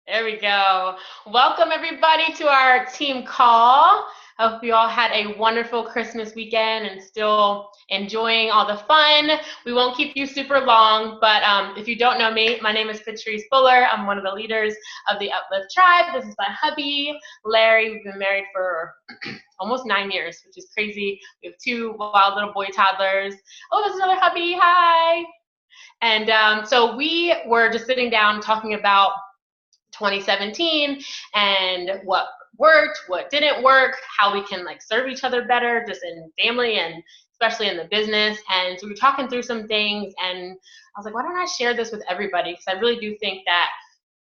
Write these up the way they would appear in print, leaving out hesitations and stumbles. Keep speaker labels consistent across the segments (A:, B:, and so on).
A: There we go. Welcome everybody to our team call. I hope you all had a wonderful Christmas weekend and still enjoying all the fun. We won't keep you super long, but if you don't know me, my name is Patrice Fuller. I'm one of the leaders of the upLIFT tribe. This is my hubby, Larry. We've been married for almost 9 years, which is crazy. We have 2 wild little boy toddlers. Oh, there's another hubby. Hi. And so we were just sitting down talking about 2017 and what worked, what didn't work, how we can like serve each other better just in family and especially in the business. And so we were talking through some things and I was like, why don't I share this with everybody? Because I really do think that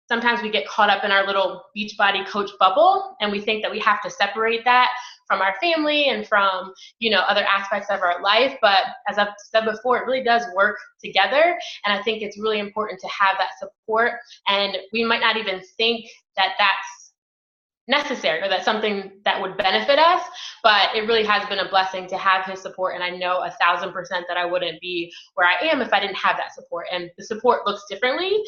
A: sometimes we get caught up in our little Beachbody coach bubble and we think that we have to separate that from our family and from, other aspects of our life. But as I've said before, it really does work together. And I think it's really important to have that support. And we might not even think that that's necessary or that's something that would benefit us, but it really has been a blessing to have his support. And I know 1,000% that I wouldn't be where I am if I didn't have that support. And the support looks differently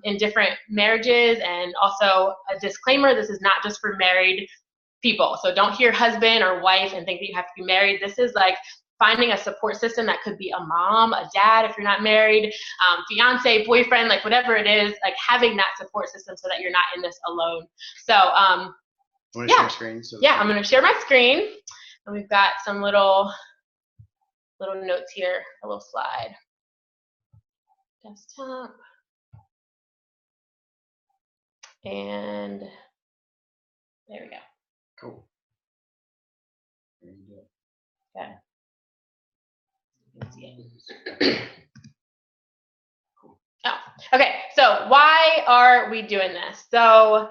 A: in different marriages. And also a disclaimer, this is not just for married people. So don't hear husband or wife and think that you have to be married. This is like finding a support system that could be a mom, a dad if you're not married, fiance, boyfriend, like whatever it is, like having that support system so that you're not in this alone. So
B: Want to share screen?
A: Yeah, I'm going to share my screen. And we've got some little notes here, a little slide. Desktop. And there we go.
B: Cool.
A: Okay. Oh, okay, so why are we doing this? So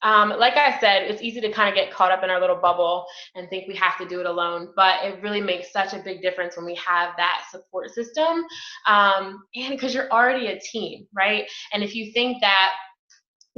A: like I said, it's easy to kind of get caught up in our little bubble and think we have to do it alone, but it really makes such a big difference when we have that support system, and because you're already a team, right? And if you think that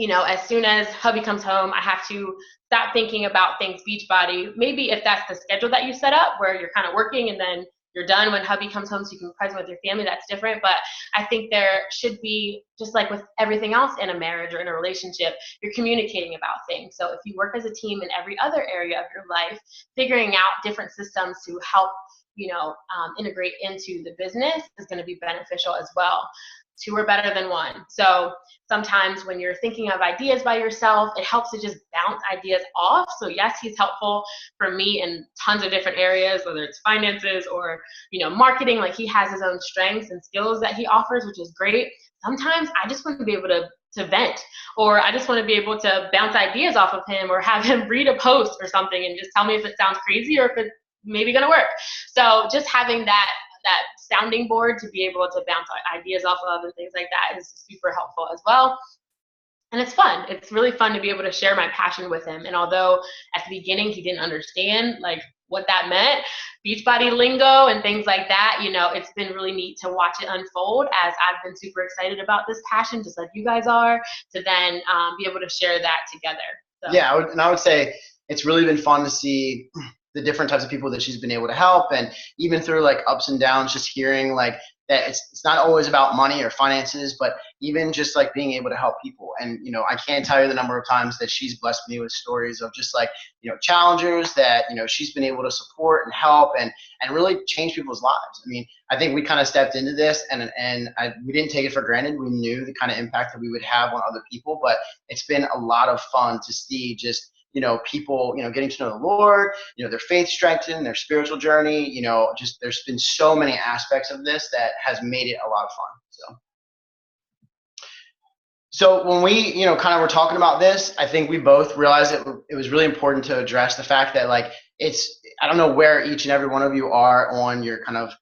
A: as soon as hubby comes home, I have to stop thinking about things Beachbody. Maybe if that's the schedule that you set up where you're kind of working and then you're done when hubby comes home so you can be present with your family, that's different. But I think there should be, just like with everything else in a marriage or in a relationship, you're communicating about things. So if you work as a team in every other area of your life, figuring out different systems to help integrate into the business is going to be beneficial as well. 2 are better than 1. So sometimes when you're thinking of ideas by yourself, it helps to just bounce ideas off. So yes, he's helpful for me in tons of different areas, whether it's finances or, marketing. Like he has his own strengths and skills that he offers, which is great. Sometimes I just want to be able to vent, or I just want to be able to bounce ideas off of him or have him read a post or something and just tell me if it sounds crazy or if it's maybe going to work. So just having that sounding board to be able to bounce ideas off of and things like that is super helpful as well. And it's fun. It's really fun to be able to share my passion with him. And although at the beginning he didn't understand like what that meant, Beachbody lingo and things like that, it's been really neat to watch it unfold as I've been super excited about this passion, just like you guys are, to then be able to share that together. So.
B: Yeah, I would say it's really been fun to see the different types of people that she's been able to help, and even through like ups and downs, just hearing like that it's not always about money or finances, but even just like being able to help people. And I can't tell you the number of times that she's blessed me with stories of just like challengers that she's been able to support and help and really change people's lives. I mean, I think we kind of stepped into this and we didn't take it for granted. We knew the kind of impact that we would have on other people, but it's been a lot of fun to see just people, getting to know the Lord, their faith strengthened, their spiritual journey, just there's been so many aspects of this that has made it a lot of fun. So when we, kind of were talking about this, I think we both realized that it was really important to address the fact that like I don't know where each and every one of you are on your kind of,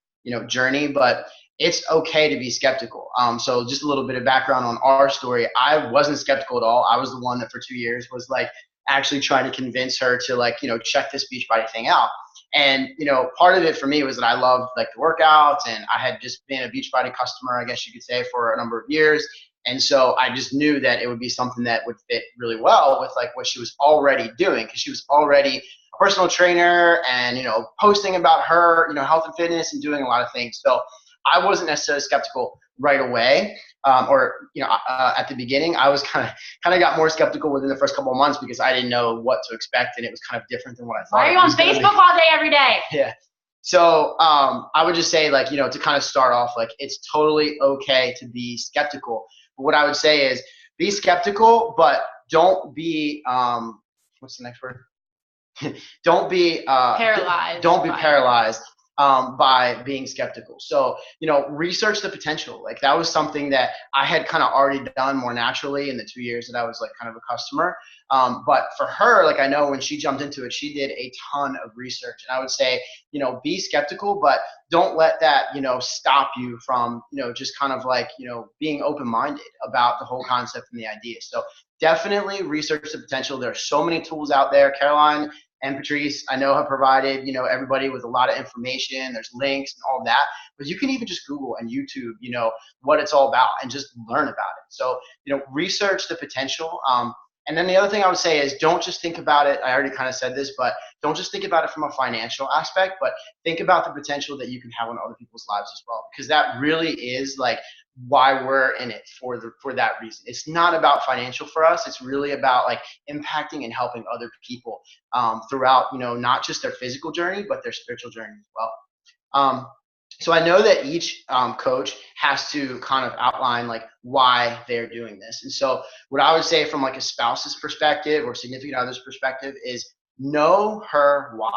B: journey, but it's okay to be skeptical. So just a little bit of background on our story. I wasn't skeptical at all. I was the one that for 2 years was like actually trying to convince her to like, check this Beachbody thing out. And, part of it for me was that I loved like the workouts, and I had just been a Beachbody customer, I guess you could say, for a number of years. And so I just knew that it would be something that would fit really well with like what she was already doing, because she was already a personal trainer and, posting about her, health and fitness and doing a lot of things. So I wasn't necessarily skeptical right away. at the beginning, I was kind of got more skeptical within the first couple of months because I didn't know what to expect, and it was kind of different than what I thought.
A: Why are you on Facebook all day every day?
B: Yeah. So I would just say, like, to kind of start off, like, it's totally okay to be skeptical. But what I would say is be skeptical, but don't be what's the next word? Don't be
A: paralyzed.
B: Don't be paralyzed by being skeptical. So, research the potential. Like, that was something that I had kind of already done more naturally in the 2 years that I was like kind of a customer. But for her, like, I know when she jumped into it, she did a ton of research. And I would say, be skeptical, but don't let that, stop you from, just kind of like, being open-minded about the whole concept and the idea. So definitely research the potential. There are so many tools out there. Caroline and Patrice, I know, have provided, everybody with a lot of information. There's links and all that, but you can even just Google and YouTube, what it's all about and just learn about it. So, research the potential. And then the other thing I would say is don't just think about it. I already kind of said this, but don't just think about it from a financial aspect, but think about the potential that you can have on other people's lives as well, because that really is like why we're in it for that reason. It's not about financial for us. It's really about like impacting and helping other people throughout, not just their physical journey, but their spiritual journey as well. So I know that each coach has to kind of outline like why they're doing this. And so what I would say from like a spouse's perspective or significant other's perspective is know her why.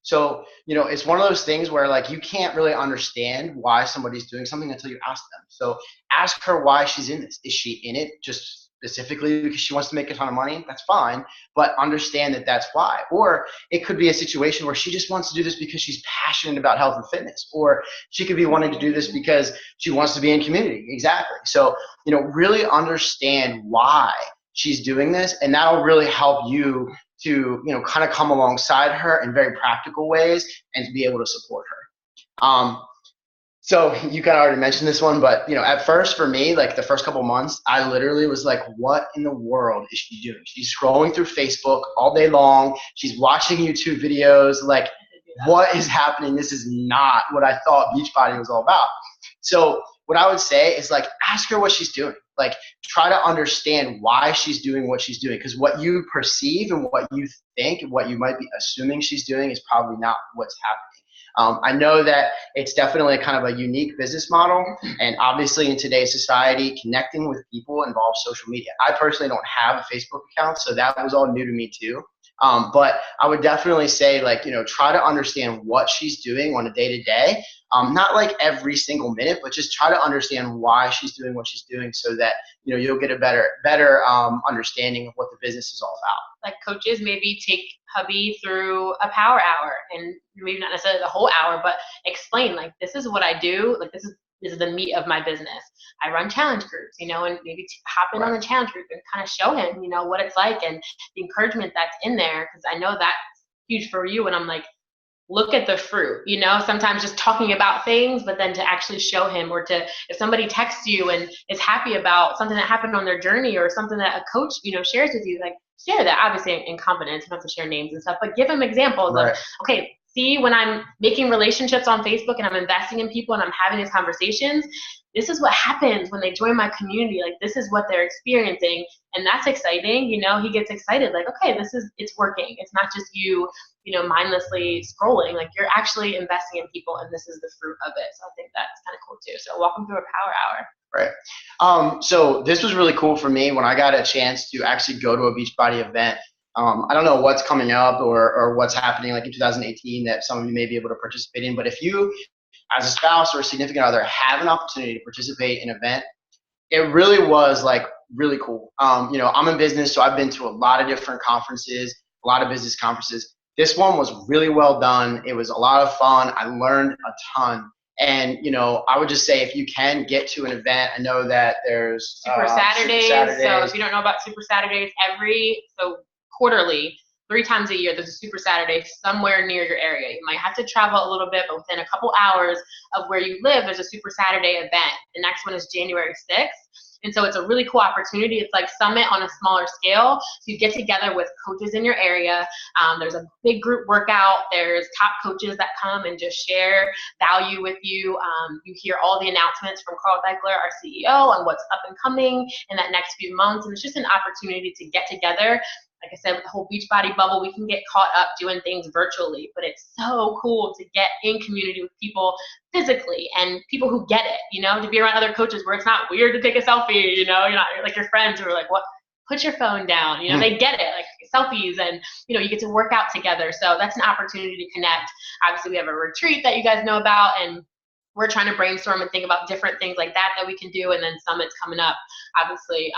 B: So, it's one of those things where like you can't really understand why somebody's doing something until you ask them. So ask her why she's in this. Is she in it just specifically because she wants to make a ton of money? That's fine, but understand that that's why. Or it could be a situation where she just wants to do this because she's passionate about health and fitness, or she could be wanting to do this because she wants to be in community. Exactly. So, really understand why she's doing this, and that'll really help you to, kind of come alongside her in very practical ways and to be able to support her. So you kind of already mentioned this one, but at first for me, like the first couple months, I literally was like, what in the world is she doing? She's scrolling through Facebook all day long. She's watching YouTube videos. Like, what is happening? This is not what I thought Beachbody was all about. So what I would say is like, ask her what she's doing. Like, try to understand why she's doing what she's doing, because what you perceive and what you think and what you might be assuming she's doing is probably not what's happening. I know that it's definitely kind of a unique business model, and obviously in today's society, connecting with people involves social media. I personally don't have a Facebook account, so that was all new to me too. But I would definitely say, like, try to understand what she's doing on a day-to-day. Not like every single minute, but just try to understand why she's doing what she's doing, so that you'll get a better understanding of what the business is all about.
A: Like, coaches maybe take hubby through a power hour, and maybe not necessarily the whole hour, but explain, like, this is what I do. Like, this is the meat of my business. I run challenge groups, and maybe hop in on the challenge group and kind of show him, what it's like and the encouragement that's in there. Because I know that's huge for you. And I'm like, look at the fruit, sometimes just talking about things, but then to actually show him, or if somebody texts you and is happy about something that happened on their journey, or something that a coach, shares with you, like, share that, obviously in confidence. You don't have to share names and stuff, but give them examples of, okay, see, when I'm making relationships on Facebook and I'm investing in people and I'm having these conversations, this is what happens when they join my community. Like, this is what they're experiencing. And that's exciting. He gets excited, like, okay, it's working. It's not just you, mindlessly scrolling. Like, you're actually investing in people, and this is the fruit of it. So I think that's kind of cool too. So welcome to a power hour.
B: Right. So this was really cool for me when I got a chance to actually go to a Beachbody event. I don't know what's coming up or what's happening like in 2018 that some of you may be able to participate in, but if you as a spouse or a significant other have an opportunity to participate in an event, it really was like really cool. I'm in business, so I've been to a lot of different conferences, a lot of business conferences. This one was really well done. It was a lot of fun. I learned a ton. And, I would just say, if you can get to an event, I know that there's
A: Super Saturdays. So if you don't know about Super Saturdays, quarterly, 3 times a year, there's a Super Saturday somewhere near your area. You might have to travel a little bit, but within a couple hours of where you live, there's a Super Saturday event. The next one is January 6th. And so it's a really cool opportunity. It's like Summit on a smaller scale. So you get together with coaches in your area. There's a big group workout. There's top coaches that come and just share value with you. You hear all the announcements from Carl Beckler, our CEO, on what's up and coming in that next few months. And it's just an opportunity to get together. Like I said, with the whole Beachbody bubble, we can get caught up doing things virtually, but it's so cool to get in community with people physically and people who get it, you know, to be around other coaches where it's not weird to take a selfie, you know, you're not like your friends who are like, what, put your phone down, you know, they get it, like selfies, and, you know, you get to work out together. So that's an opportunity to connect. Obviously, we have a retreat that you guys know about, and we're trying to brainstorm and think about different things like that we can do. And then Summit's coming up, obviously,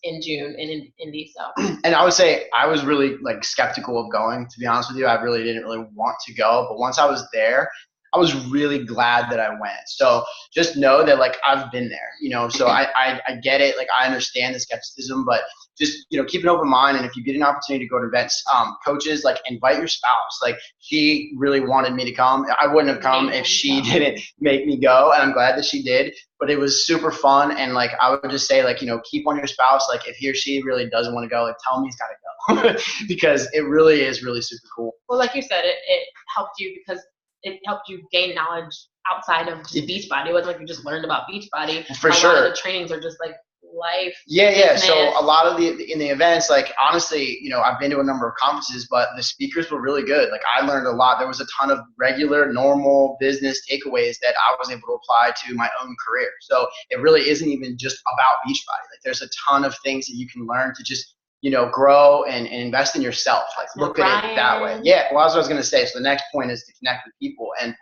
A: in June in Indy. So,
B: and I would say I was really like skeptical of going, to be honest with you. I really didn't really want to go, but once I was there, I was really glad that I went. So just know that like I've been there, you know, so I get it. Like I understand the skepticism, but just, you know, keep an open mind. And if you get an opportunity to go to events, coaches, like invite your spouse. Like she really wanted me to come. I wouldn't have come if she didn't make me go. And I'm glad that she did, but it was super fun. And like, I would just say like, you know, keep on your spouse. Like if he or she really doesn't want to go, like tell him he's got to go because it really is really super cool.
A: Well, like you said, it helped you because it helped you gain knowledge outside of just Beachbody. It wasn't like you just learned about Beachbody.
B: For sure.
A: A lot of the trainings are just like life.
B: Yeah.
A: Business.
B: So a lot of in the events, like honestly, you know, I've been to a number of conferences, but the speakers were really good. Like I learned a lot. There was a ton of regular, normal business takeaways that I was able to apply to my own career. So it really isn't even just about Beachbody. Like there's a ton of things that you can learn to just, you know, grow and invest in yourself. Like look at it that way. Yeah. Well, that's what I was going to say. So the next point is to connect with people. And,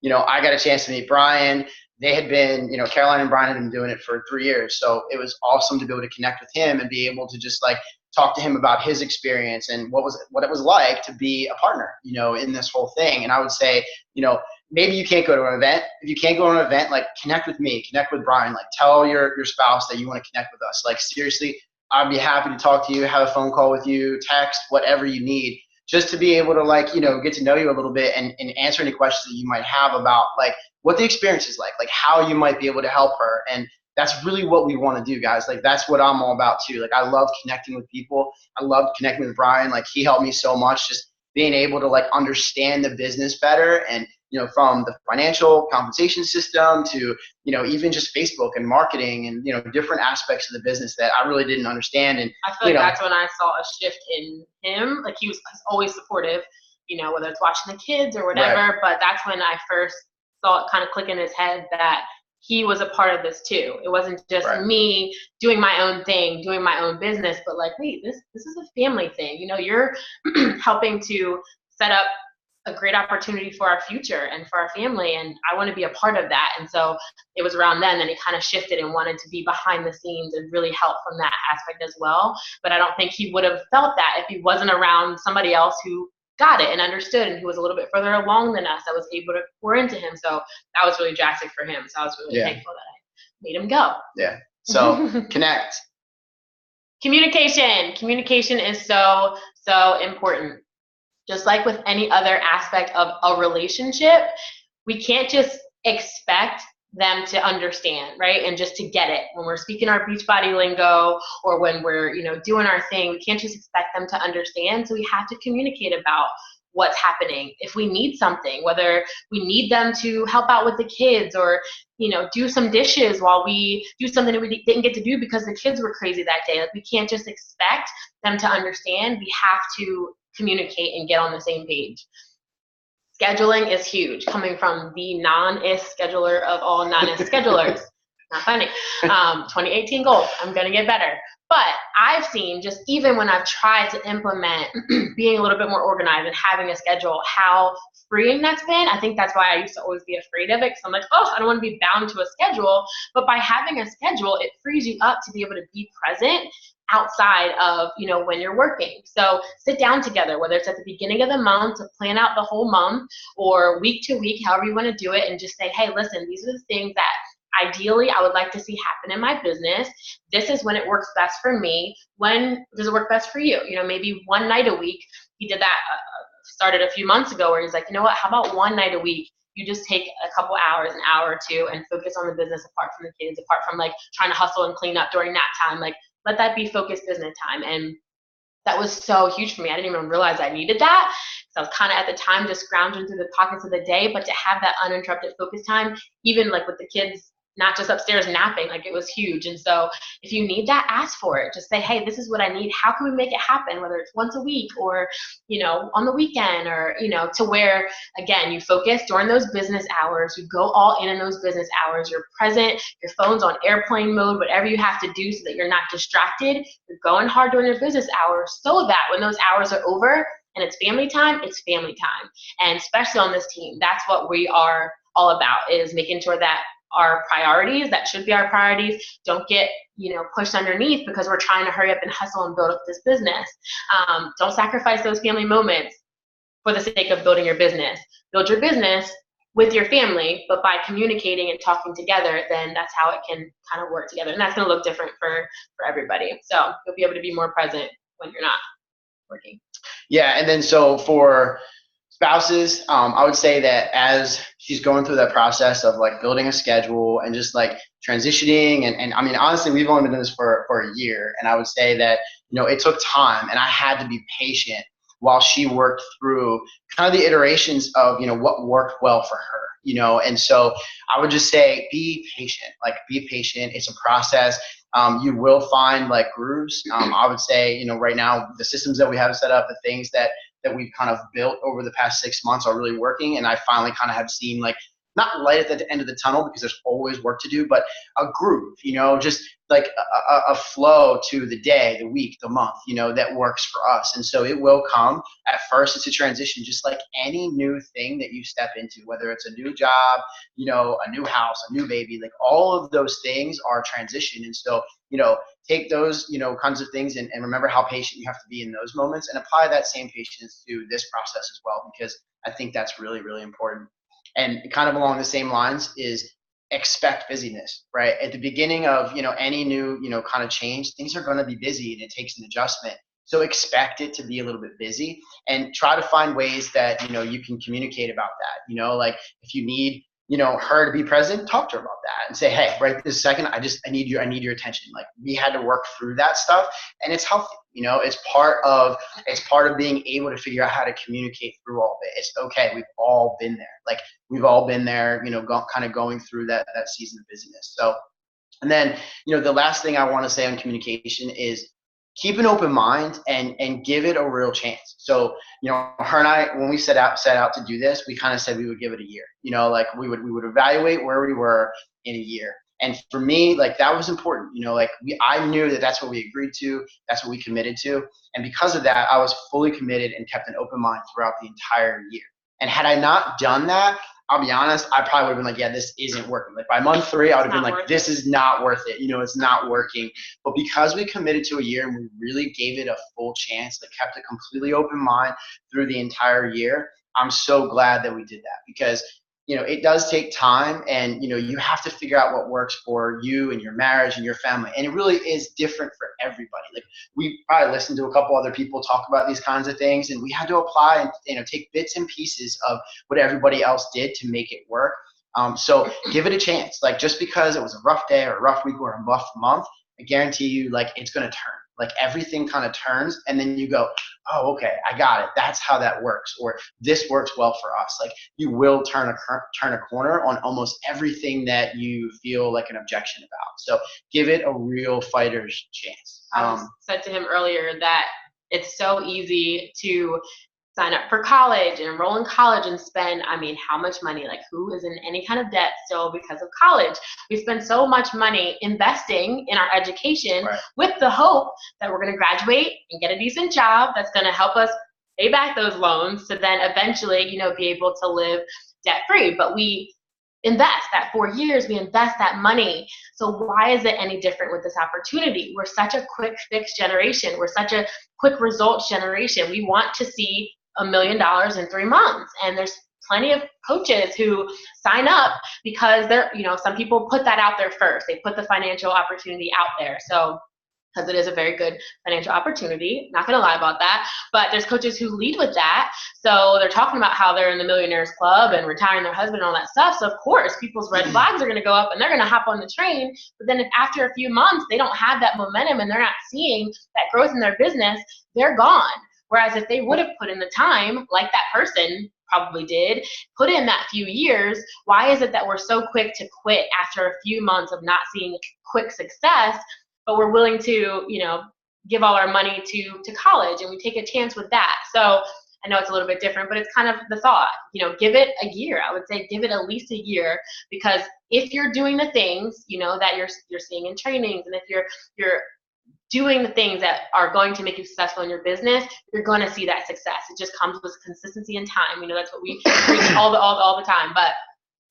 B: you know, I got a chance to meet Brian. They had been, you know, Caroline and Brian had been doing it for 3 years. So it was awesome to be able to connect with him and be able to just like talk to him about his experience and what it was like to be a partner, you know, in this whole thing. And I would say, you know, maybe you can't go to an event. If you can't go to an event, like connect with me, connect with Brian, like tell your spouse that you want to connect with us. Like seriously, I'd be happy to talk to you, have a phone call with you, text, whatever you need, just to be able to like, you know, get to know you a little bit and answer any questions that you might have about like what the experience is like how you might be able to help her. And that's really what we want to do, guys. Like that's what I'm all about too. Like I love connecting with people. I love connecting with Brian. Like he helped me so much, just being able to like understand the business better, and you know, from the financial compensation system to, you know, even just Facebook and marketing and, you know, different aspects of the business that I really didn't understand. And
A: I feel like that's when I saw a shift in him. Like he's always supportive, you know, whether it's watching the kids or whatever, right. But that's when I first saw it kind of click in his head that he was a part of this too. It wasn't just right. me doing my own thing, doing my own business, but like, wait, this is a family thing. You know, you're helping to set up a great opportunity for our future and for our family, and I want to be a part of that. And so it was around then that he kind of shifted and wanted to be behind the scenes and really help from that aspect as well. But I don't think he would have felt that if he wasn't around somebody else who got it and understood, and who was a little bit further along than us, that was able to pour into him. So that was really drastic for him. So I was really thankful that I made him go.
B: Yeah. So connect.
A: Communication is so important. Just like with any other aspect of a relationship, we can't just expect them to understand, right? And just to get it. When we're speaking our Beachbody lingo, or when we're, you know, doing our thing, we can't just expect them to understand. So we have to communicate about what's happening. If we need something, whether we need them to help out with the kids, or, you know, do some dishes while we do something that we didn't get to do because the kids were crazy that day. Like we can't just expect them to understand. We have to communicate and get on the same page. Scheduling is huge, coming from the non-ist scheduler of all non-ist schedulers. Not funny. 2018 goals, I'm gonna get better. But I've seen, just even when I've tried to implement being a little bit more organized and having a schedule, how freeing that's been. I think that's why I used to always be afraid of it, because I'm like, oh, I don't want to be bound to a schedule. But by having a schedule, it frees you up to be able to be present outside of, you know, when you're working. So sit down together, whether it's at the beginning of the month to plan out the whole month, or week to week, however you want to do it, and just say, hey, listen, these are the things that ideally I would like to see happen in my business. This is when it works best for me. When does it work best for you? You know, maybe one night a week, he did that, started a few months ago, where he's like, you know what, how about one night a week you just take a couple hours, an hour or two, and focus on the business apart from the kids, apart from like trying to hustle and clean up during that time. Like, let that be focused business time. And that was so huge for me. I didn't even realize I needed that. So I was kind of at the time just scrounging through the pockets of the day, but to have that uninterrupted focus time, even like with the kids, not just upstairs napping, like it was huge. And so if you need that, ask for it. Just say, hey, this is what I need. How can we make it happen? Whether it's once a week or, on the weekend, or, to where, again, you focus during those business hours, you go all in those business hours, you're present, your phone's on airplane mode, whatever you have to do so that you're not distracted, you're going hard during your business hours, so that when those hours are over and it's family time, it's family time. And especially on this team, that's what we are all about, is making sure that our priorities, that should be our priorities, don't get pushed underneath because we're trying to hurry up and hustle and build up this business. Don't sacrifice those family moments for the sake of building your business. Build your business with your family, but by communicating and talking together, then that's how it can kind of work together. And that's going to look different for everybody. So you'll be able to be more present when you're not working.
B: Yeah, and then so for spouses, I would say that as she's going through that process of like building a schedule and just like transitioning, and I mean, honestly, we've only been doing this for a year, and I would say that, it took time, and I had to be patient while she worked through kind of the iterations of, what worked well for her, and so I would just say, be patient, be patient. It's a process. You will find like grooves. I would say, right now, the systems that we have set up, the things that we've kind of built over the past 6 months are really working. And I finally kind of have seen like, not light at the end of the tunnel, because there's always work to do, but a groove, just like a flow to the day, the week, the month, that works for us. And so it will come. At first, it's a transition, just like any new thing that you step into, whether it's a new job, a new house, a new baby, like all of those things are transition. And so, take those, kinds of things, and remember how patient you have to be in those moments, and apply that same patience to this process as well, because I think that's really, really important. And kind of along the same lines is expect busyness, right? At the beginning of, any new, kind of change, things are going to be busy and it takes an adjustment. So expect it to be a little bit busy, and try to find ways that, you can communicate about that. Like if you need, her to be present, talk to her about that and say, hey, right this second, I need your attention. Like, we had to work through that stuff, and it's healthy. It's part of being able to figure out how to communicate through all of it. It's okay. We've all been there. Like, we've all been there, kind of going through that season of busyness. So, and then, the last thing I want to say on communication is keep an open mind and give it a real chance. So, her and I, when we set out to do this, we kind of said we would give it a year. Like we would evaluate where we were in a year. And for me, like, that was important. I knew that that's what we agreed to, that's what we committed to, and because of that, I was fully committed and kept an open mind throughout the entire year. And had I not done that, I'll be honest, I probably would have been like, yeah, this isn't working. Like, by month 3, I would have been like, this is not worth it. It's not working. But because we committed to a year and we really gave it a full chance, like kept a completely open mind through the entire year, I'm so glad that we did that, because it does take time, and you have to figure out what works for you and your marriage and your family, and it really is different for everybody. Like, we probably listened to a couple other people talk about these kinds of things, and we had to apply and take bits and pieces of what everybody else did to make it work. So give it a chance. Like, just because it was a rough day or a rough week or a rough month, I guarantee you, like, it's going to turn. Like, everything kind of turns, and then you go, oh, okay, I got it. That's how that works. Or this works well for us. Like, you will turn a corner on almost everything that you feel like an objection about. So give it a real fighter's chance.
A: I said to him earlier that it's so easy to sign up for college and enroll in college and spend, how much money? Like, who is in any kind of debt still because of college? We spend so much money investing in our education, right, with the hope that we're going to graduate and get a decent job that's going to help us pay back those loans to then eventually, be able to live debt free. But we invest that 4 years, we invest that money. So why is it any different with this opportunity? We're such a quick fix generation. We're such a quick results generation. We want to see $1 million in 3 months. And there's plenty of coaches who sign up because they're, some people put that out there first. They put the financial opportunity out there. So because it is a very good financial opportunity. Not going to lie about that. But there's coaches who lead with that. So they're talking about how they're in the millionaires club and retiring their husband and all that stuff. So of course, people's red flags are going to go up and they're going to hop on the train. But then if after a few months they don't have that momentum and they're not seeing that growth in their business, they're gone. Whereas if they would have put in the time, like that person probably did, put in that few years, why is it that we're so quick to quit after a few months of not seeing quick success, but we're willing to, give all our money to college, and we take a chance with that? So I know it's a little bit different, but it's kind of the thought, give it a year. I would say give it at least a year, because if you're doing the things, that you're seeing in trainings, and if you're doing the things that are going to make you successful in your business, you're going to see that success. It just comes with consistency and time. That's what we preach all the time, but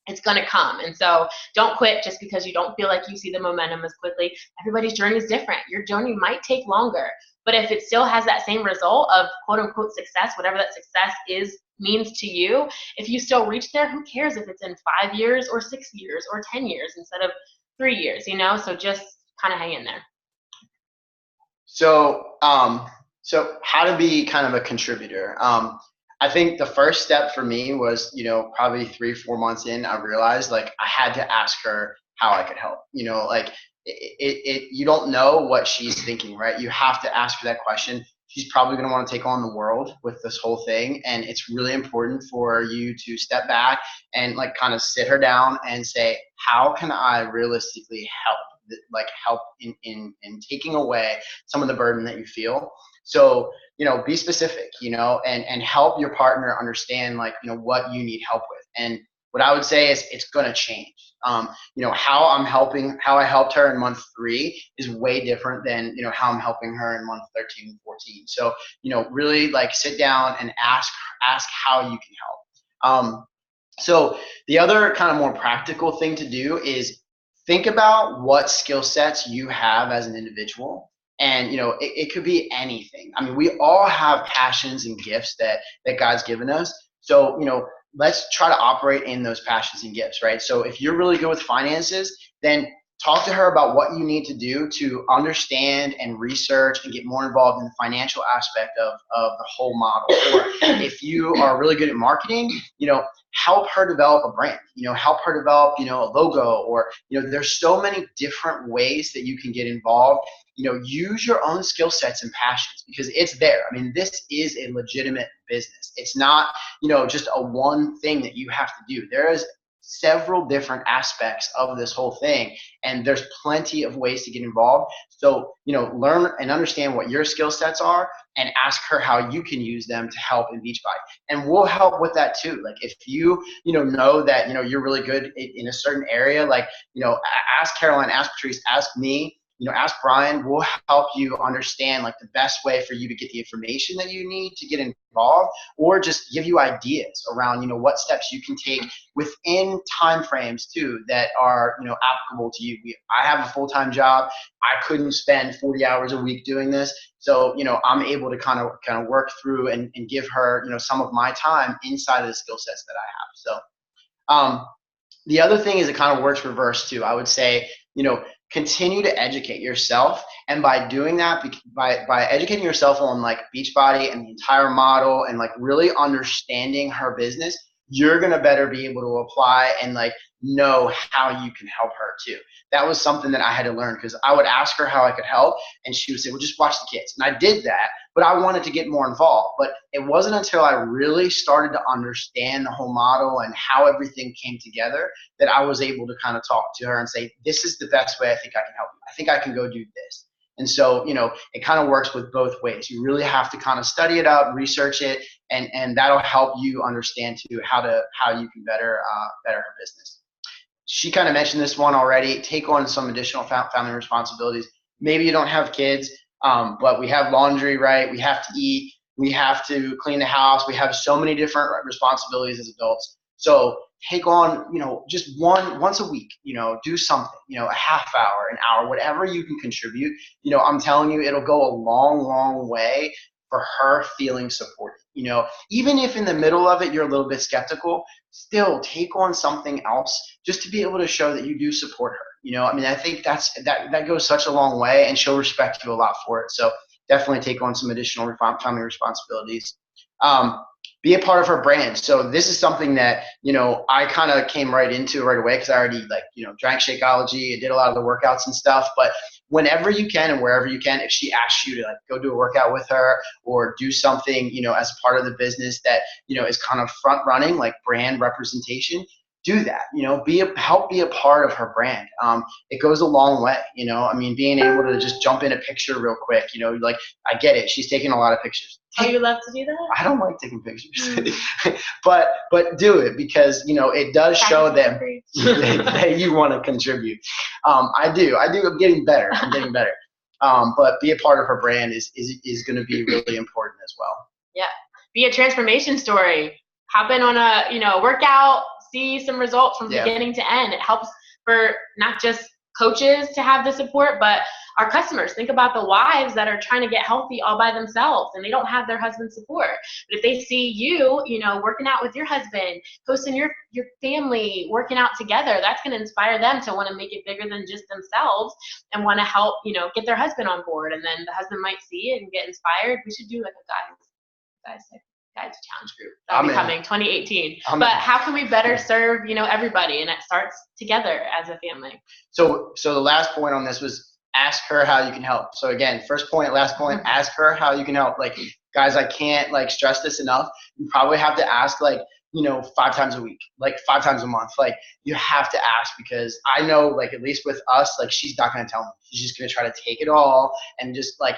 A: it's going to come. And so don't quit just because you don't feel like you see the momentum as quickly. Everybody's journey is different. Your journey might take longer, but if it still has that same result of quote unquote success, whatever that success means to you, if you still reach there, who cares if it's in 5 years or 6 years or 10 years instead of 3 years, so just kind of hang in there.
B: So, so how to be kind of a contributor? I think the first step for me was, probably 3-4 months in, I realized like I had to ask her how I could help. Like you don't know what she's thinking, right? You have to ask her that question. She's probably going to want to take on the world with this whole thing, and it's really important for you to step back and like kind of sit her down and say, how can I realistically help? Like help in taking away some of the burden that you feel. So, be specific, and help your partner understand like, what you need help with. And what I would say is it's going to change. How I helped her in month 3 is way different than, how I'm helping her in month 13 and 14. So, really like sit down and ask how you can help. So the other kind of more practical thing to do is think about what skill sets you have as an individual. And it could be anything. I mean, we all have passions and gifts that God's given us. So let's try to operate in those passions and gifts, right? So if you're really good with finances, then talk to her about what you need to do to understand and research and get more involved in the financial aspect of the whole model. Or if you are really good at marketing, help her develop a brand, help her develop, a logo, or, there's so many different ways that you can get involved. Use your own skill sets and passions, because it's there. I mean, this is a legitimate business. It's not, just a one thing that you have to do. There is several different aspects of this whole thing, and there's plenty of ways to get involved. So, learn and understand what your skill sets are and ask her how you can use them to help in Beachbody. And we'll help with that too. Like if you, know that, you're really good in a certain area, like, ask Caroline, ask Patrice, ask me, ask Brian. We'll help you understand like the best way for you to get the information that you need to get involved, or just give you ideas around, what steps you can take within time frames too that are, applicable to you. I have a full-time job. I couldn't spend 40 hours a week doing this. So, I'm able to kind of work through and give her, some of my time inside of the skill sets that I have. So, the other thing is it kind of works reverse too. I would say, continue to educate yourself. And by doing that, by educating yourself on like Beachbody and the entire model and like really understanding her business, you're going to better be able to apply and like know how you can help her too. That was something that I had to learn, because I would ask her how I could help and she would say, well, just watch the kids. And I did that, but I wanted to get more involved. But it wasn't until I really started to understand the whole model and how everything came together that I was able to kind of talk to her and say, this is the best way I think I can help you. I think I can go do this. And so, it kind of works with both ways. You really have to kind of study it out, research it, and that'll help you understand too how you can better her business. She kind of mentioned this one already. Take on some additional family responsibilities. Maybe you don't have kids, but we have laundry, right? We have to eat. We have to clean the house. We have so many different responsibilities as adults. So take on, just once a week, do something, a half hour, an hour, whatever you can contribute. I'm telling you, it'll go a long, long way for her feeling supported. Even if in the middle of it you're a little bit skeptical, still take on something else just to be able to show that you do support her. You know, I mean, I think that goes such a long way, and she'll respect you a lot for it. So definitely take on some additional family responsibilities. Um, be a part of her brand. So this is something that, you know, I kind of came right into right away because I already, like, you know, drank Shakeology and did a lot of the workouts and stuff. But whenever you can and wherever you can, if she asks you to, like, go do a workout with her or do something, you know, as part of the business that, you know, is kind of front running, like brand representation, do that. You know, help be a part of her brand. It goes a long way. You know, I mean, being able to just jump in a picture real quick. You know, like, I get it. She's taking a lot of pictures.
A: Oh, you love to do that?
B: I don't like taking pictures, but do it, because, you know, it does show that that you want to contribute. I do. I'm getting better. But be a part of her brand is going to be really important as well.
A: Yeah. Be a transformation story. Hop in on a, you know, workout, see some results from beginning to end. It helps for not just coaches to have the support, but our customers. Think about the wives that are trying to get healthy all by themselves and they don't have their husband's support. But if they see you, you know, working out with your husband, hosting your family, working out together, that's going to inspire them to want to make it bigger than just themselves and want to help, you know, get their husband on board. And then the husband might see it and get inspired. We should do like a guys challenge group. That'll be coming 2018. But how can we better serve, you know, everybody? And it starts together as a family.
B: So the last point on this was ask her how you can help. So again, first point, last point, ask her how you can help. Like, guys, I can't, like, stress this enough. You probably have to ask, like, you know, 5 times a week, like 5 times a month. Like, you have to ask, because I know, like, at least with us, like, she's not going to tell me. She's just going to try to take it all and just like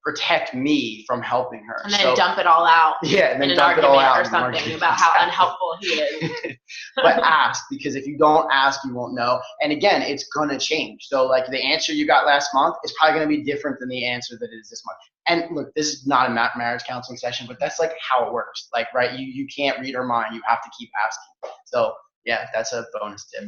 B: protect me from helping her.
A: And then dump it all out.
B: Yeah, and then
A: in
B: dump it all out
A: or something about how unhelpful he is.
B: But ask, because if you don't ask, you won't know. And again, it's gonna change. So, like, the answer you got last month is probably gonna be different than the answer that it is this month. And look, this is not a marriage counseling session, but that's like how it works. Like, right, you can't read her mind. You have to keep asking. So yeah, that's a bonus tip.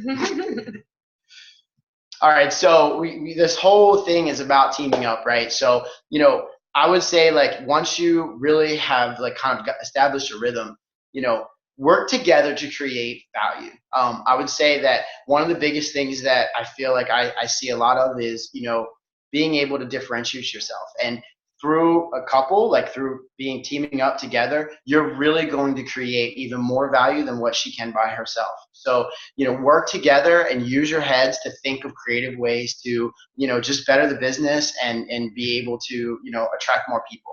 B: All right, so we this whole thing is about teaming up, right? So, you know, I would say, like, once you really have, like, kind of established a rhythm, you know, work together to create value. I would say that one of the biggest things that I feel like I see a lot of is, you know, being able to differentiate yourself. And through a couple, like through teaming up together, you're really going to create even more value than what she can by herself. So, you know, work together and use your heads to think of creative ways to, you know, just better the business and be able to, you know, attract more people.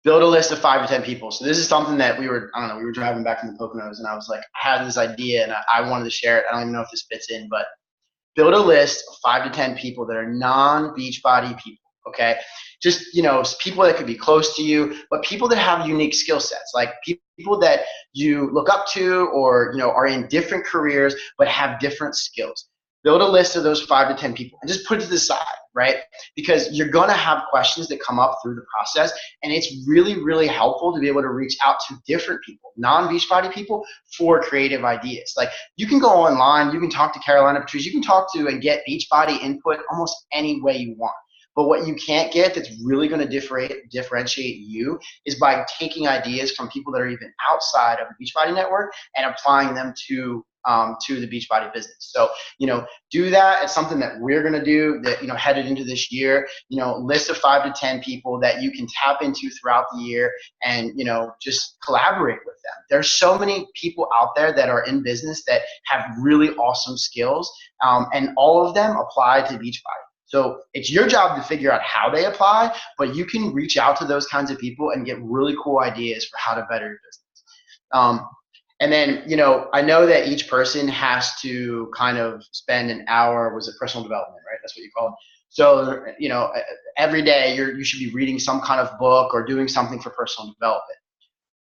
B: Build a list of 5 to 10 people. So this is something that we were driving back from the Poconos, and I was like, I had this idea and I wanted to share it. I don't even know if this fits in, but build a list of 5 to 10 people that are non-Beachbody people. Okay, just, you know, people that could be close to you, but people that have unique skill sets, like people that you look up to, or, you know, are in different careers but have different skills. Build a list of those 5 to 10 people and just put it to the side, right? Because you're going to have questions that come up through the process, and it's really, really helpful to be able to reach out to different people, non-Beachbody people, for creative ideas. Like, you can go online, you can talk to Carolina Patrice, you can talk to and get Beachbody input almost any way you want. But what you can't get that's really going to differentiate you is by taking ideas from people that are even outside of the Beachbody network and applying them to the Beachbody business. So, you know, do that. It's something that we're going to do, that, you know, headed into this year, you know, list of 5 to 10 people that you can tap into throughout the year and, you know, just collaborate with them. There's so many people out there that are in business that have really awesome skills, and all of them apply to Beachbody. So it's your job to figure out how they apply, but you can reach out to those kinds of people and get really cool ideas for how to better your business. And then, you know, I know that each person has to kind of spend an hour, was it personal development, right? That's what you call it. So, you know, every day you should be reading some kind of book or doing something for personal development.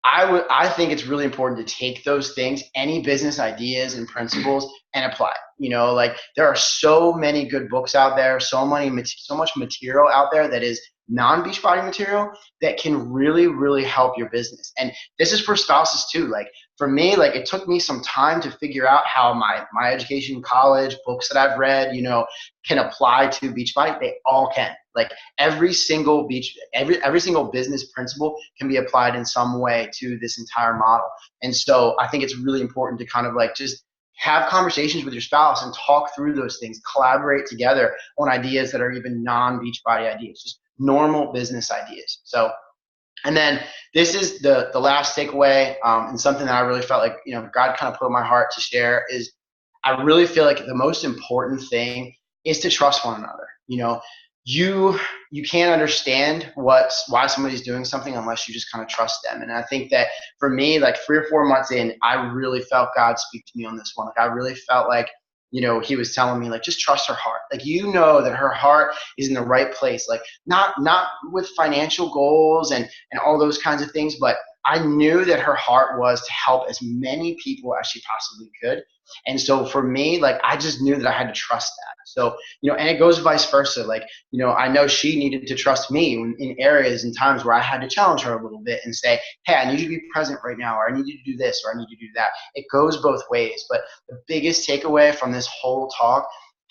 B: I think it's really important to take those things, any business ideas and principles, and apply it. You know, like, there are so many good books out there, so much material out there that is non-Beachbody material that can really, really help your business. And this is for spouses too. Like, for me, like, it took me some time to figure out how my education, college, books that I've read, you know, can apply to Beachbody. They all can. Like, every single business principle can be applied in some way to this entire model. And so I think it's really important to kind of, like, just have conversations with your spouse and talk through those things, collaborate together on ideas that are even non-Beachbody ideas, just normal business ideas. So, and then this is the last takeaway, and something that I really felt like, God kind of put in my heart to share is I really feel like the most important thing is to trust one another. You can't understand why somebody's doing something unless you just kind of trust them. And I think that for me, like 3 or 4 months in, I really felt God speak to me on this one. Like I really felt like, he was telling me, like, just trust her heart. Like, that her heart is in the right place. Like not with financial goals and all those kinds of things, but I knew that her heart was to help as many people as she possibly could. And so for me, like, I just knew that I had to trust that. So, and it goes vice versa. Like, I know she needed to trust me in areas and times where I had to challenge her a little bit and say, hey, I need you to be present right now, or I need you to do this, or I need you to do that. It goes both ways. But the biggest takeaway from this whole talk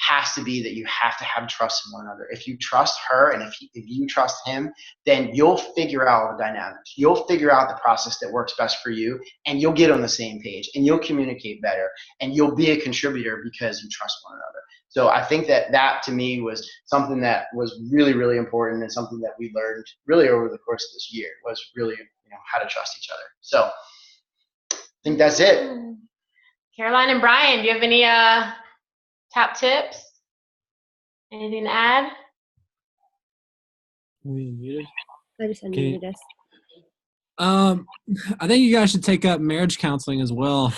B: has to be that you have to have trust in one another. If you trust her and if you trust him, then you'll figure out the dynamics. You'll figure out the process that works best for you, and you'll get on the same page, and you'll communicate better, and you'll be a contributor because you trust one another. So I think that to me was something that was really, really important, and something that we learned really over the course of this year was really, how to trust each other. So I think that's it.
A: Caroline and Brian, do you have any top tips? Anything to add?
C: I just unmuted us.
D: I think you guys should take up marriage counseling as well.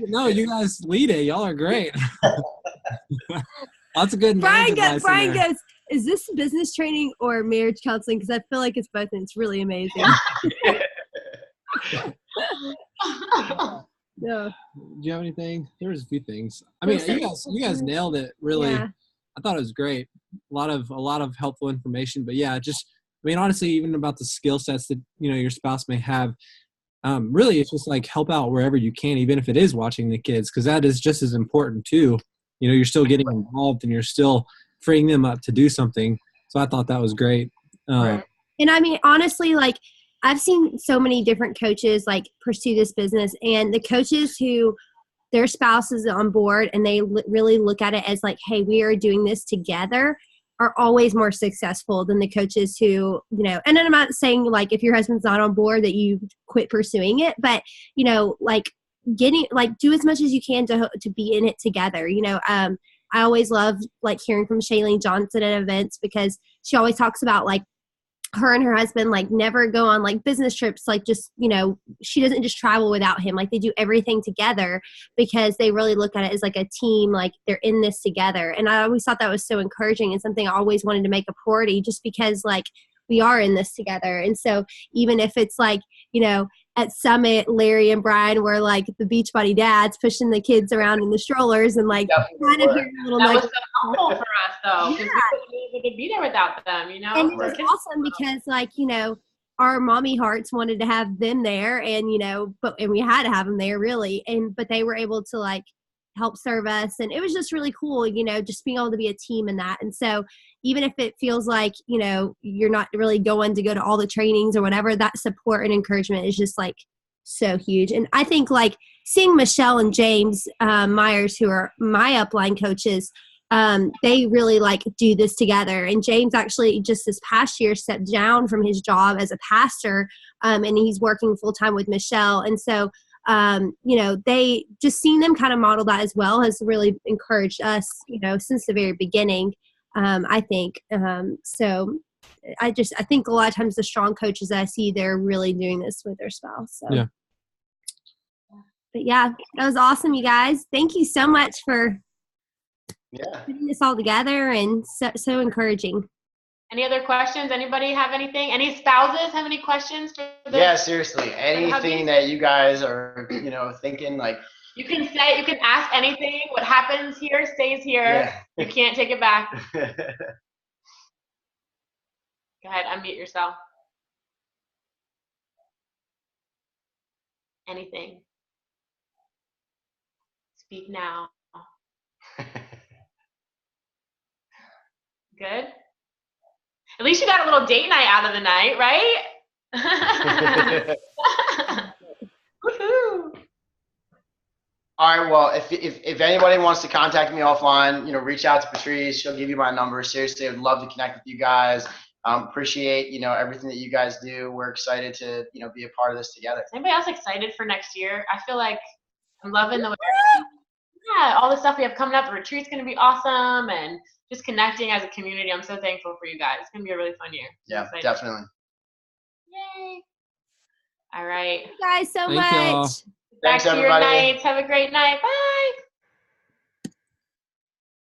D: No, you guys lead it. Y'all are great. Lots of good
C: Brian goes, is this business training or marriage counseling? Because I feel like it's both, and it's really amazing. No.
D: Do you have anything? There's a few things. I mean, you guys nailed it. Really, yeah. I thought it was great. A lot of helpful information. But yeah, honestly, even about the skill sets that your spouse may have. Really, it's just like help out wherever you can, even if it is watching the kids, because that is just as important too. You're still getting involved and you're still freeing them up to do something. So I thought that was great.
C: And I mean, honestly, like I've seen so many different coaches like pursue this business, and the coaches who their spouse is on board and they really look at it as like, hey, we are doing this together, are always more successful than the coaches who, and then I'm not saying like if your husband's not on board that you quit pursuing it, but, like getting, like do as much as you can to be in it together. I always love like hearing from Shailene Johnson at events because she always talks about like her and her husband like never go on like business trips, like just, she doesn't just travel without him. Like they do everything together because they really look at it as like a team, like they're in this together. And I always thought that was so encouraging and something I always wanted to make a priority just because like we are in this together. And so even if it's like, at Summit, Larry and Brian were like the Beachbody dads pushing the kids around in the strollers and like kind of hearing a little
A: that was so helpful for us though, because we wouldn't be able to be there without them,
C: And it was awesome because like, our mommy hearts wanted to have them there and, and we had to have them there really. But they were able to like help serve us. And it was just really cool, just being able to be a team in that. And so even if it feels like, you're not really going to go to all the trainings or whatever, that support and encouragement is just like so huge. And I think like seeing Michelle and James Myers, who are my upline coaches, they really like do this together. And James actually just this past year stepped down from his job as a pastor, and he's working full time with Michelle. And so, they just seeing them kind of model that as well has really encouraged us, since the very beginning. I think, so I think a lot of times the strong coaches that I see, they're really doing this with their spouse. So.
D: Yeah.
C: But yeah, that was awesome, you guys. Thank you so much for putting this all together and so encouraging.
A: Any other questions? Anybody have anything? Any spouses have any questions for the
B: Yeah, seriously. Anything that you guys are, thinking like
A: you can ask anything. What happens here stays here. Yeah. You can't take it back. Go ahead, unmute yourself. Anything. Speak now. Good. At least you got a little date night out of the night, right? Woohoo!
B: All right. Well, if anybody wants to contact me offline, reach out to Patrice. She'll give you my number. Seriously, I'd love to connect with you guys. Appreciate, everything that you guys do. We're excited to, be a part of this together.
A: Is anybody else excited for next year? I feel like I'm loving the way all the stuff we have coming up. The retreat's going to be awesome, and just connecting as a community. I'm so thankful for you guys. It's going to be a really fun year.
B: Yeah, definitely.
A: Yay. All right.
C: Thank you guys so
D: Thank y'all.
C: much.
A: Back
B: Thanks,
A: to your
B: everybody.
A: nights. Have a great night. Bye.